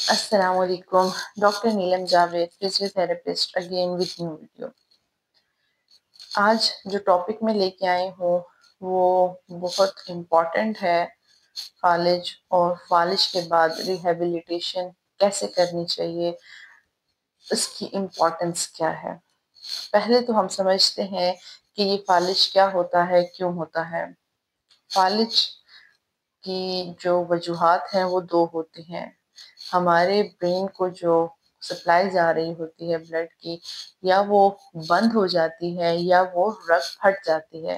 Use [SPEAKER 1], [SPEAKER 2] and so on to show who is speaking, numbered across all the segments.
[SPEAKER 1] السلام علیکم. Doctor Neelam Javed, physiotherapist, again with new video. آج جو ٹاپک میں لے کے آئی ہوں وہ بہت امپورٹنٹ ہے. فالج اور فالج کے بعد ریہیبلیٹیشن کیسے کرنی چاہیے, اس کی امپورٹنس کیا ہے. پہلے تو ہم سمجھتے ہیں کہ یہ فالج کیا ہوتا ہے, کیوں ہوتا ہے. فالج کی جو وجوہات ہیں وہ دو ہوتی ہیں. ہمارے برین کو جو سپلائی جا رہی ہوتی ہے بلڈ کی, یا وہ بند ہو جاتی ہے یا وہ رگ پھٹ جاتی ہے.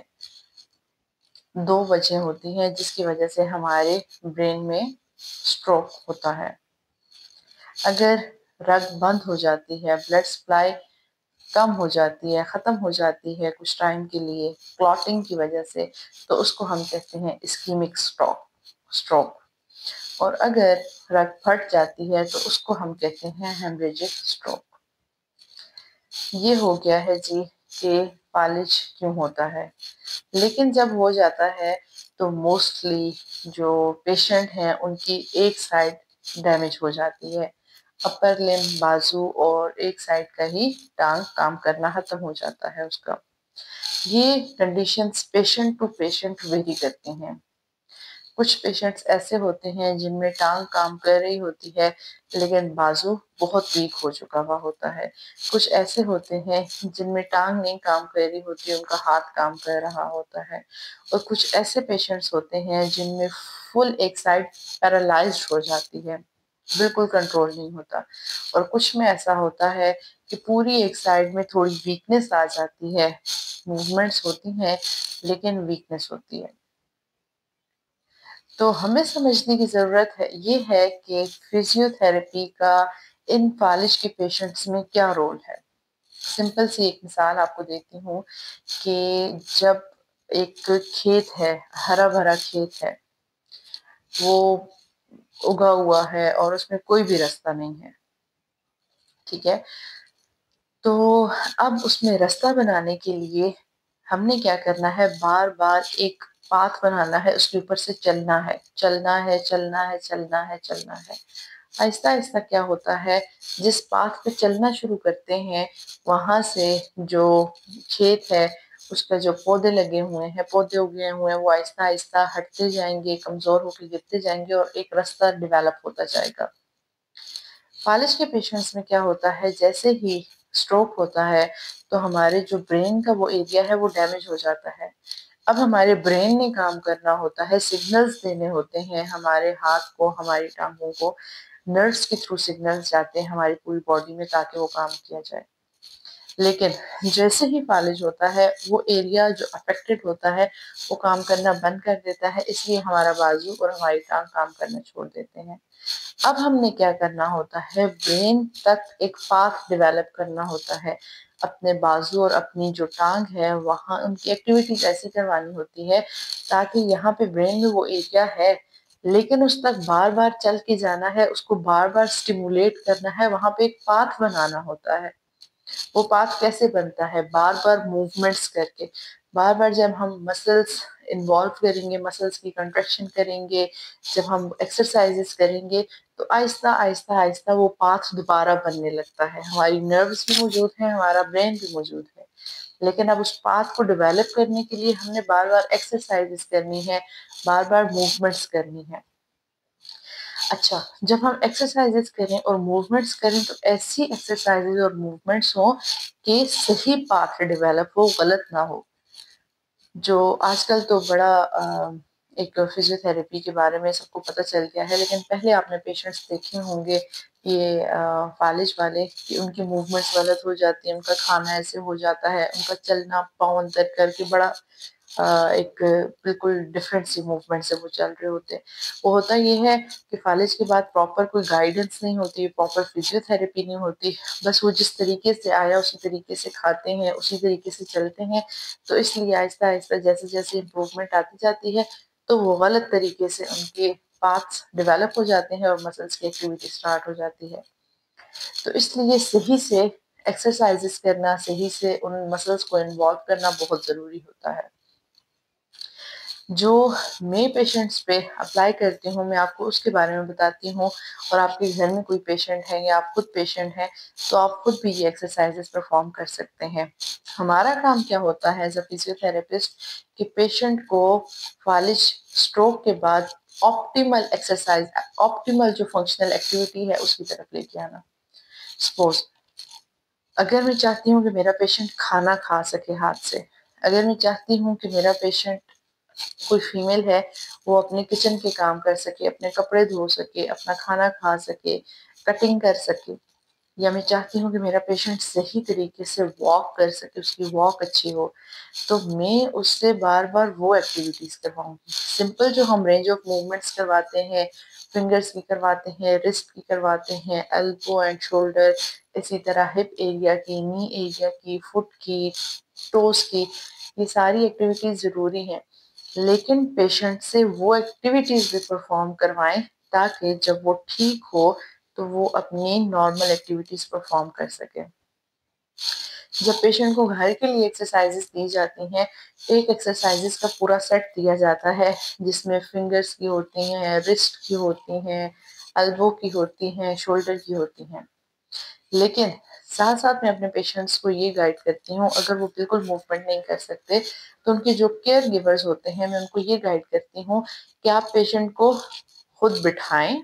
[SPEAKER 1] دو وجہ ہوتی ہیں جس کی وجہ سے ہمارے برین میں سٹروک ہوتا ہے. اگر رگ بند ہو جاتی ہے, بلڈ سپلائی کم ہو جاتی ہے, ختم ہو جاتی ہے کچھ ٹائم کے لیے کلاٹنگ کی وجہ سے, تو اس کو ہم کہتے ہیں اسکیمک سٹروک. اور اگر رگ پھٹ جاتی ہے تو اس کو ہم کہتے ہیں ہیمریجک سٹروک. یہ ہو گیا ہے جی کہ فالج کیوں ہوتا ہے. لیکن جب ہو جاتا ہے تو موسٹلی جو پیشنٹ ہیں ان کی ایک سائڈ ڈیمیج ہو جاتی ہے. اپر لمب, بازو اور ایک سائڈ کا ہی ٹانگ کام کرنا ختم ہو جاتا ہے اس کا. یہ conditions patient to patient vary کرتے ہیں. کچھ پیشنٹس ایسے ہوتے ہیں جن میں ٹانگ کام کر رہی ہوتی ہے لیکن بازو بہت ویک ہو چکا ہوا ہوتا ہے. کچھ ایسے ہوتے ہیں جن میں ٹانگ نہیں کام کر رہی ہوتی, ان کا ہاتھ کام کر رہا ہوتا ہے. اور کچھ ایسے پیشنٹس ہوتے ہیں جن میں فل ایک سائڈ پیرالائزڈ ہو جاتی ہے, بالکل کنٹرول نہیں ہوتا. اور کچھ میں ایسا ہوتا ہے کہ پوری ایک سائڈ میں تھوڑی ویکنس آ جاتی ہے, موومنٹس ہوتی ہیں لیکن ویکنس ہوتی ہے. تو ہمیں سمجھنے کی ضرورت ہے یہ ہے کہ فزیوتھراپی کا ان فالج کے پیشنٹس میں کیا رول ہے. سمپل سی ایک مثال آپ کو دیتی ہوں کہ جب ایک کھیت ہے, ہرا بھرا کھیت ہے, وہ اگا ہوا ہے اور اس میں کوئی بھی راستہ نہیں ہے, ٹھیک ہے. تو اب اس میں راستہ بنانے کے لیے ہم نے کیا کرنا ہے, بار بار ایک پاتھ بنانا ہے, اس کے اوپر سے چلنا ہے چلنا ہے چلنا ہے چلنا ہے چلنا ہے. آہستہ آہستہ کیا ہوتا ہے, جس پاتھ پہ چلنا شروع کرتے ہیں وہاں سے جو کھیت ہے اس کا جو پودے لگے ہوئے ہیں, پودے اگے ہوئے ہیں, وہ آہستہ آہستہ ہٹتے جائیں گے, کمزور ہو کے گرتے جائیں گے اور ایک راستہ ڈیولپ ہوتا جائے گا. فالج کے پیشنٹس میں کیا ہوتا ہے, جیسے ہی سٹروک ہوتا ہے تو ہمارے جو برین کا وہ ایریا ہے وہ ڈیمیج ہو جاتا ہے. اب ہمارے برین نے کام کرنا ہوتا ہے, سگنلز دینے ہوتے ہیں ہمارے ہاتھ کو, ہماری ٹانگوں کو. نروز کے تھرو سگنلز جاتے ہیں ہماری پوری باڈی میں تاکہ وہ کام کیا جائے. لیکن جیسے ہی فالج ہوتا ہے وہ ایریا جو افیکٹڈ ہوتا ہے وہ کام کرنا بند کر دیتا ہے, اس لیے ہمارا بازو اور ہماری ٹانگ کام کرنا چھوڑ دیتے ہیں. اب ہم نے کیا کرنا ہوتا ہے, برین تک ایک پاتھ ڈیولپ کرنا ہوتا ہے. اپنے بازو اور اپنی جو ٹانگ ہے وہاں ان کی ایکٹیویٹیز ایسی کروانی ہوتی ہے تاکہ یہاں پہ برین میں وہ ایریا ہے لیکن اس تک بار بار چل کے جانا ہے, اس کو بار بار سٹیمولیٹ کرنا ہے, وہاں پہ ایک پاتھ بنانا ہوتا ہے. وہ پاتھ کیسے بنتا ہے, بار بار موومنٹس کر کے. بار بار جب ہم مسلس انوالو کریں گے, مسلس کی کنٹریکشن کریں گے, جب ہم ایکسرسائزز کریں گے تو آہستہ آہستہ آہستہ وہ پاتھ دوبارہ بننے لگتا ہے. ہماری نروز بھی موجود ہیں, ہمارا برین بھی موجود ہے, لیکن اب اس پاتھ کو ڈیولپ کرنے کے لیے ہم نے بار بار ایکسرسائزز کرنی ہے, بار بار موومنٹس کرنی ہے. اچھا, جب ہم ایکسرسائزز کریں اور موومنٹس کریں تو ایسی ایکسرسائزز اور موومنٹس ہوں کہ صحیح پاتھ ڈیولپ ہو, غلط نہ ہو. جو آج کل تو بڑا ایک فزیوتھراپی کے بارے میں سب کو پتہ چل گیا ہے, لیکن پہلے آپ نے پیشنٹس دیکھے ہوں گے یہ فالج والے کہ ان کی موومنٹس غلط ہو جاتی ہیں, ان کا کھانا ایسے ہو جاتا ہے, ان کا چلنا پاؤں اندر کر کے بڑا ایک بالکل ڈفرینٹ سی موومنٹ سے وہ چل رہے ہوتے ہیں. وہ ہوتا یہ ہے کہ فالج کے بعد پراپر کوئی گائیڈنس نہیں ہوتی, پراپر فزیوتھراپی نہیں ہوتی, بس وہ جس طریقے سے آیا اسی طریقے سے کھاتے ہیں, اسی طریقے سے چلتے ہیں. تو اس لیے آہستہ آہستہ جیسے جیسے امپروومنٹ آتی جاتی ہے تو وہ غلط طریقے سے ان کے پارٹس ڈیولپ ہو جاتے ہیں اور مسلس کی ایکٹیویٹی اسٹارٹ ہو جاتی ہے. تو اس لیے صحیح سے ایکسرسائزز کرنا, صحیح سے ان مسلس کو انوالو کرنا بہت ضروری ہوتا ہے. جو میں پیشنٹس پہ اپلائی کرتی ہوں میں آپ کو اس کے بارے میں بتاتی ہوں، اور آپ کے گھر میں کوئی پیشنٹ ہے یا آپ خود پیشنٹ ہیں تو آپ خود بھی یہ ایکسرسائزز پرفارم کر سکتے ہیں۔ ہمارا کام کیا ہوتا ہے ایز اے فزیو تھراپسٹ کہ پیشنٹ کو فالج اسٹروک کے بعد آپٹیمل ایکسرسائز، آپٹیمل جو فنکشنل ایکٹیویٹی ہے اس کی طرف لے کے آنا۔ سپوز اگر میں چاہتی ہوں کہ میرا پیشنٹ کھانا کھا سکے ہاتھ سے، اگر میں چاہتی ہوں کہ میرا پیشنٹ کوئی فیمیل ہے وہ اپنے کچن کے کام کر سکے، اپنے کپڑے دھو سکے، اپنا کھانا کھا سکے، کٹنگ کر سکے، یا میں چاہتی ہوں کہ میرا پیشنٹ صحیح طریقے سے واک کر سکے، اس کی واک اچھی ہو، تو میں اس سے بار بار وہ ایکٹیویٹیز کرواؤں گی۔ سمپل جو ہم رینج آف موومنٹس کرواتے ہیں، فنگرز کی کرواتے ہیں، رسٹ کی کرواتے ہیں، ایلبو اینڈ شولڈر، اسی طرح ہپ ایریا کی، نی ایریا کی، فٹ کی، ٹوز کی، یہ ساری ایکٹیویٹیز ضروری ہیں، لیکن پیشنٹ سے وہ ایکٹیویٹیز بھی پرفارم کروائیں تاکہ جب وہ ٹھیک ہو تو وہ اپنی نارمل ایکٹیویٹیز پرفارم کر سکے۔ جب پیشنٹ کو گھر کے لیے ایکسرسائزز دی جاتی ہیں، ایک ایکسرسائزز کا پورا سیٹ دیا جاتا ہے جس میں فنگرز کی ہوتی ہیں، رسٹ کی ہوتی ہیں، ایلبو کی ہوتی ہیں، شولڈر کی ہوتی ہیں، لیکن ساتھ ساتھ میں اپنے پیشنٹس کو یہ گائیڈ کرتی ہوں اگر وہ بالکل موومنٹ نہیں کر سکتے تو ان کے جو کیئر گیورز ہوتے ہیں میں ان کو یہ گائیڈ کرتی ہوں کہ آپ پیشنٹ کو خود بٹھائیں۔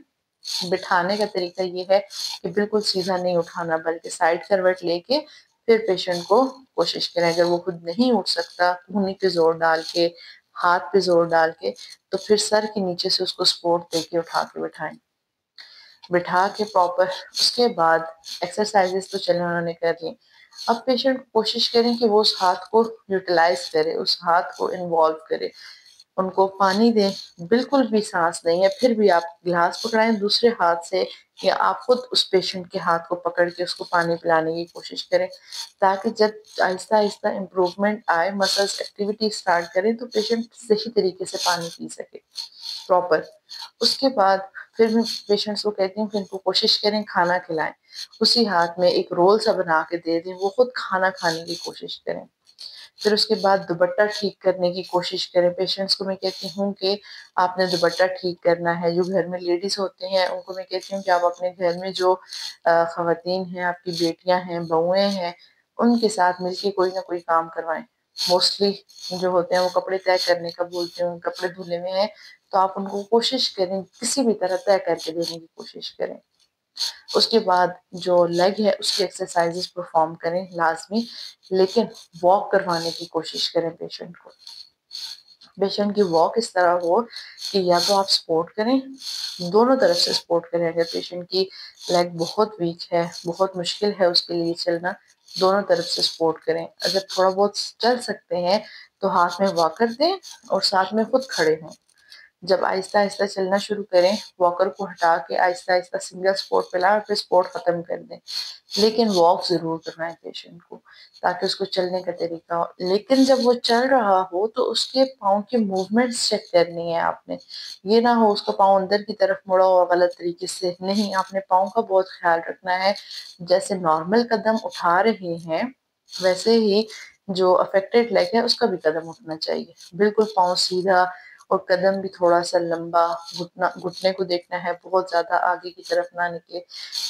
[SPEAKER 1] بٹھانے کا طریقہ یہ ہے کہ بالکل سیدھا نہیں اٹھانا بلکہ سائڈ کروٹ لے کے پھر پیشنٹ کو کوشش کریں، اگر وہ خود نہیں اٹھ سکتا کہنی پہ زور ڈال کے، ہاتھ پہ زور ڈال کے، تو پھر سر کے نیچے سے اس کو سپورٹ دے کے اٹھا کے بٹھائیں، بٹھا کے پراپر۔ اس کے بعد ایکسرسائزز تو چلیں انہوں نے کر لی، اب پیشنٹ کوشش کریں کہ وہ اس ہاتھ کو یوٹیلائز کرے، اس ہاتھ کو انوالو کرے، ان کو پانی دیں، بالکل بھی سانس نہیں ہے پھر بھی آپ گلاس پکڑائیں دوسرے ہاتھ سے یا آپ خود اس پیشنٹ کے ہاتھ کو پکڑ کے اس کو پانی پلانے کی کوشش کریں تاکہ جب آہستہ آہستہ امپروومنٹ آئے، مسلس ایکٹیویٹی اسٹارٹ کریں تو پیشنٹ صحیح طریقے سے پانی پی سکے پراپر۔ اس کے بعد پھر میں پیشنٹس کو کہتی ہوں کہ ان کو کوشش کریں کھانا کھلائیں، اسی ہاتھ میں ایک رول سا بنا کے دے دیں، وہ خود کھانا کھانے کی کوشش کریں۔ پھر اس کے بعد دوپٹہ ٹھیک کرنے کی کوشش کریں۔ پیشنٹس کو میں کہتی ہوں کہ آپ نے دوپٹہ ٹھیک کرنا ہے، جو گھر میں لیڈیز ہوتے ہیں ان کو میں کہتی ہوں کہ آپ اپنے گھر میں جو خواتین ہیں، آپ کی بیٹیاں ہیں، بہویں ہیں، ان کے ساتھ مل کے کوئی نہ کوئی کام کروائیں۔ موسٹلی جو ہوتے ہیں وہ کپڑے طے کرنے کا بولتے ہیں، کپڑے دھلے ہوئے ہیں تو آپ ان کو کوشش کریں کسی بھی طرح طے کر کے دینے کی کوشش کریں۔ اس کے بعد جو لیگ ہے اس کی ایکسرسائزز پرفارم کریں لازمی، لیکن واک کروانے کی کوشش کریں پیشنٹ کو۔ پیشنٹ کی واک اس طرح ہو کہ یا تو آپ سپورٹ کریں، دونوں طرف سے سپورٹ کریں، اگر پیشنٹ کی لیگ بہت ویک ہے، بہت مشکل ہے اس کے لیے چلنا، دونوں طرف سے سپورٹ کریں۔ اگر تھوڑا بہت چل سکتے ہیں تو ہاتھ میں واکر دیں اور ساتھ میں خود کھڑے ہوں۔ جب آہستہ آہستہ چلنا شروع کریں، واکر کو ہٹا کے آہستہ آہستہ سنگل سپورٹ پہ لائیں اور پھر سپورٹ ختم کر دیں، لیکن واک ضرور کروائیں پیشنٹ کو تاکہ اس کو چلنے کا طریقہ ہو۔ لیکن جب وہ چل رہا ہو تو اس کے پاؤں کی موومنٹس چیک کرنی ہے آپ نے، یہ نہ ہو اس کا پاؤں اندر کی طرف مڑا ہو غلط طریقے سے، نہیں، آپ نے پاؤں کا بہت خیال رکھنا ہے۔ جیسے نارمل قدم اٹھا رہے ہیں ویسے ہی جو افیکٹڈ لیگ ہے اس کا بھی قدم اٹھنا چاہیے، بالکل پاؤں سیدھا اور قدم بھی تھوڑا سا لمبا، گھٹنے کو دیکھنا ہے، بہت زیادہ آگے کی طرف نہ نکلے۔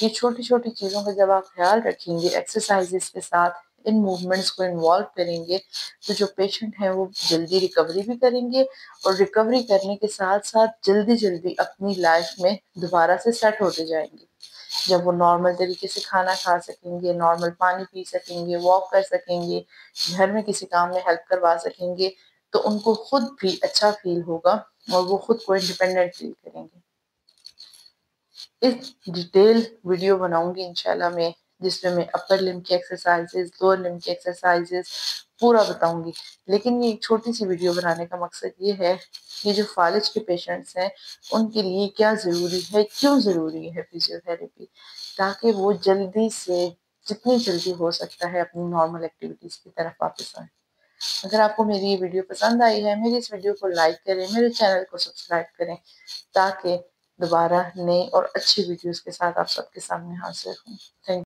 [SPEAKER 1] یہ چھوٹی چھوٹی چیزوں کا جب آپ خیال رکھیں گے ایکسرسائزز کے ساتھ، ان موومنٹس کو انوالو کریں گے تو جو پیشنٹ ہیں وہ جلدی ریکوری بھی کریں گے اور ریکوری کرنے کے ساتھ ساتھ جلدی جلدی اپنی لائف میں دوبارہ سے سیٹ ہوتے جائیں گے۔ جب وہ نارمل طریقے سے کھانا کھا سکیں گے، نارمل پانی پی سکیں گے، واک کر سکیں گے، گھر میں کسی کام میں ہیلپ کروا سکیں گے تو ان کو خود بھی اچھا فیل ہوگا اور وہ خود کو انڈیپینڈنٹ فیل کریں گے۔ اس ڈیٹیل ویڈیو بناؤں گی انشاءاللہ میں جس میں اپر لمب کی ایکسرسائزز، لوور لمب کی ایکسرسائزز پورا بتاؤں گی، لیکن یہ ایک چھوٹی سی ویڈیو بنانے کا مقصد یہ ہے کہ جو فالج کے پیشنٹس ہیں ان کے لیے کیا ضروری ہے، کیوں ضروری ہے فزیو تھراپی، تاکہ وہ جلدی سے جتنی جلدی ہو سکتا ہے اپنی نارمل ایکٹیویٹیز کی طرف واپس آئیں۔ اگر آپ کو میری یہ ویڈیو پسند آئی ہے، میری اس ویڈیو کو لائک کریں، میرے چینل کو سبسکرائب کریں تاکہ دوبارہ نئی اور اچھی ویڈیوز کے ساتھ آپ سب کے سامنے حاضر ہوں۔ تھینک